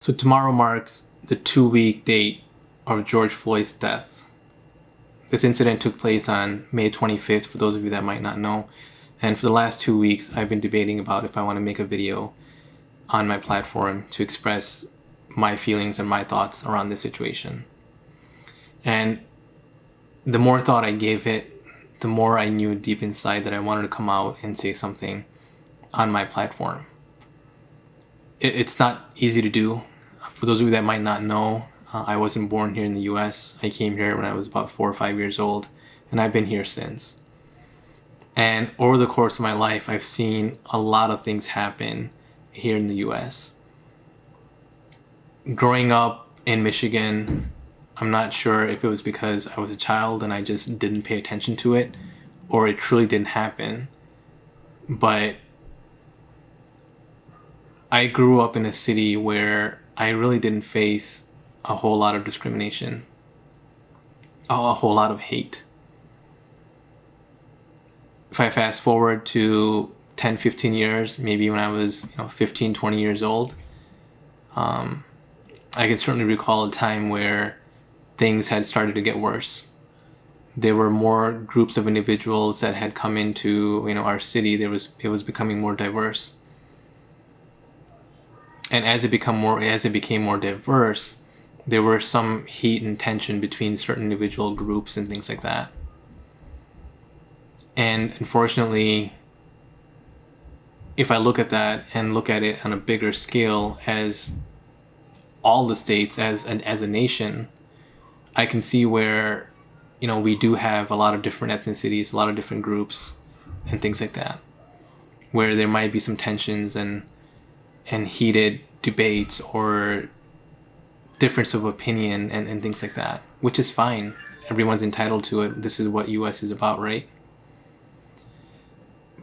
So tomorrow marks the 2-week date of George Floyd's death. This incident took place on May 25th, for those of you that might not know. And for the last 2 weeks, I've been debating about if I want to make a video on my platform to express my feelings and my thoughts around this situation. And the more thought I gave it, the more I knew deep inside that I wanted to come out and say something on my platform. It's not easy to do. For those of you that might not know, I wasn't born here in the US. I came here when I was about 4 or 5 years old, and I've been here since. And over the course of my life, I've seen a lot of things happen here in the US. Growing up in Michigan, I'm not sure if it was because I was a child and I just didn't pay attention to it, or it truly didn't happen. But I grew up in a city where I really didn't face a whole lot of discrimination, a whole lot of hate. If I fast forward to 10, 15 years, maybe when I was 15, 20 years old, I can certainly recall a time where things had started to get worse. There were more groups of individuals that had come into our city. It was becoming more diverse. And as it became more diverse, there were some heat and tension between certain individual groups and things like that. And unfortunately, if I look at that and look at it on a bigger scale as all the states, as a nation, I can see where we do have a lot of different ethnicities, a lot of different groups and things like that, where there might be some tensions and heated debates or difference of opinion and things like that, which is fine. Everyone's entitled to it. This is what US is about, right?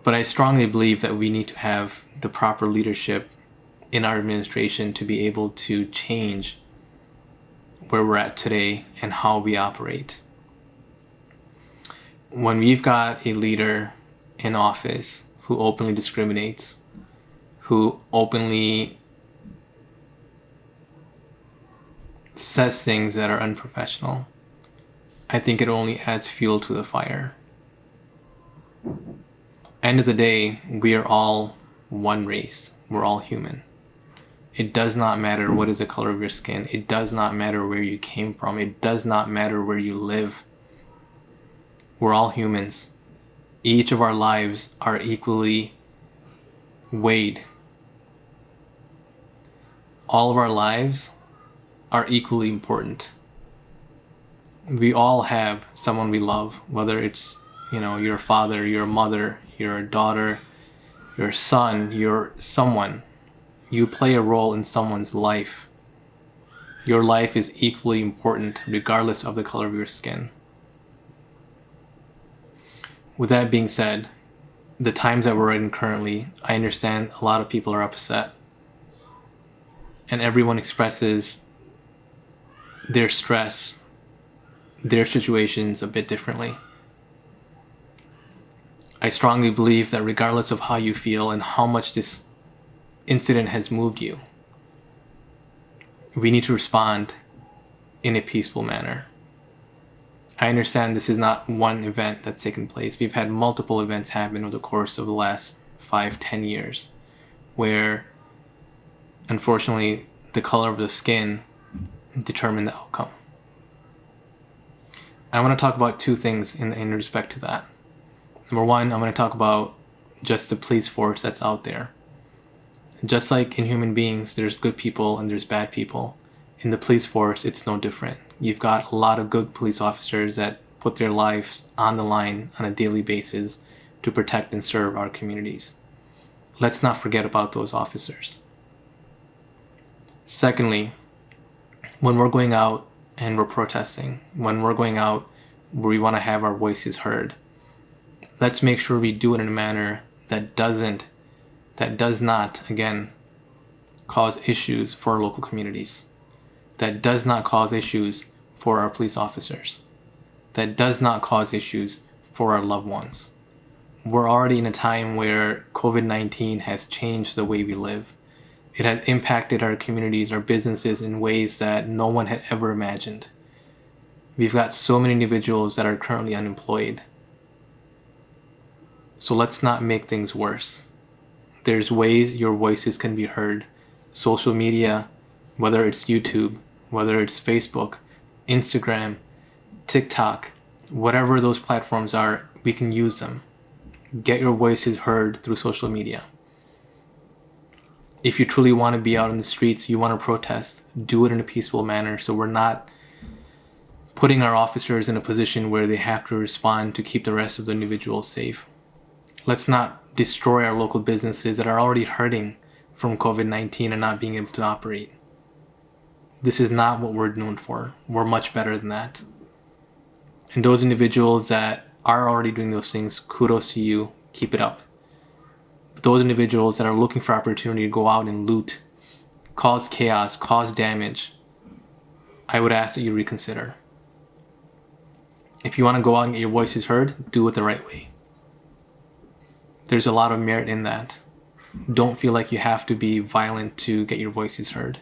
But I strongly believe that we need to have the proper leadership in our administration to be able to change where we're at today and how we operate. When we've got a leader in office who openly discriminates, who openly says things that are unprofessional, I think it only adds fuel to the fire. End of the day, we are all one race. We're all human. It does not matter what is the color of your skin. It does not matter where you came from. It does not matter where you live. We're all humans. Each of our lives are equally weighed. All of our lives are equally important. We all have someone we love, whether it's your father, your mother, your daughter, your son, your someone. You play a role in someone's life. Your life is equally important regardless of the color of your skin. With that being said, the times that we're in currently, I understand a lot of people are upset. And everyone expresses their stress, their situations a bit differently. I strongly believe that regardless of how you feel and how much this incident has moved you, we need to respond in a peaceful manner. I understand this is not one event that's taken place. We've had multiple events happen over the course of the last 5-10 years where, unfortunately, the color of the skin determined the outcome. I want to talk about two things in respect to that. Number one, I'm going to talk about just the police force that's out there. Just like in human beings, there's good people and there's bad people. In the police force, it's no different. You've got a lot of good police officers that put their lives on the line on a daily basis to protect and serve our communities. Let's not forget about those officers. Secondly, when we're going out and we're protesting, when we're going out where we want to have our voices heard, let's make sure we do it in a manner that does not, again, cause issues for our local communities, that does not cause issues for our police officers, that does not cause issues for our loved ones. We're already in a time where COVID-19 has changed the way we live. It has impacted our communities, our businesses in ways that no one had ever imagined. We've got so many individuals that are currently unemployed. So let's not make things worse. There's ways your voices can be heard. Social media, whether it's YouTube, whether it's Facebook, Instagram, TikTok, whatever those platforms are, we can use them. Get your voices heard through social media. If you truly want to be out in the streets, you want to protest, do it in a peaceful manner so we're not putting our officers in a position where they have to respond to keep the rest of the individuals safe. Let's not destroy our local businesses that are already hurting from COVID-19 and not being able to operate. This is not what we're known for. We're much better than that. And those individuals that are already doing those things, kudos to you, keep it up. But those individuals that are looking for opportunity to go out and loot, cause chaos, cause damage, I would ask that you reconsider. If you want to go out and get your voices heard, do it the right way. There's a lot of merit in that. Don't feel like you have to be violent to get your voices heard.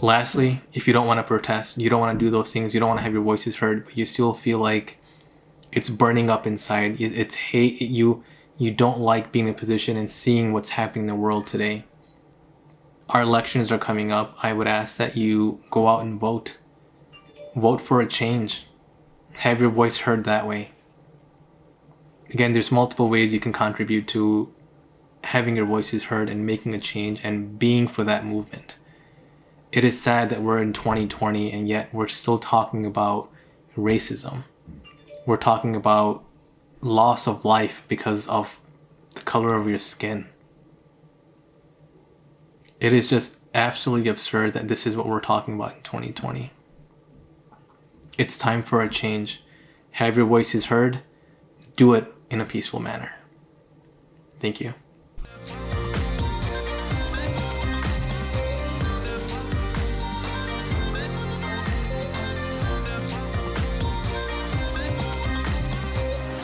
Lastly, if you don't want to protest, you don't want to do those things, you don't want to have your voices heard, but you still feel like it's burning up inside, it's hate, you don't like being in a position and seeing what's happening in the world today. Our elections are coming up. I would ask that you go out and vote. Vote for a change. Have your voice heard that way. Again, there's multiple ways you can contribute to having your voices heard and making a change and being for that movement. It is sad that we're in 2020 and yet we're still talking about racism. We're talking about loss of life because of the color of your skin. It is just absolutely absurd that this is what we're talking about in 2020. It's time for a change. Have your voices heard. Do it in a peaceful manner. Thank you.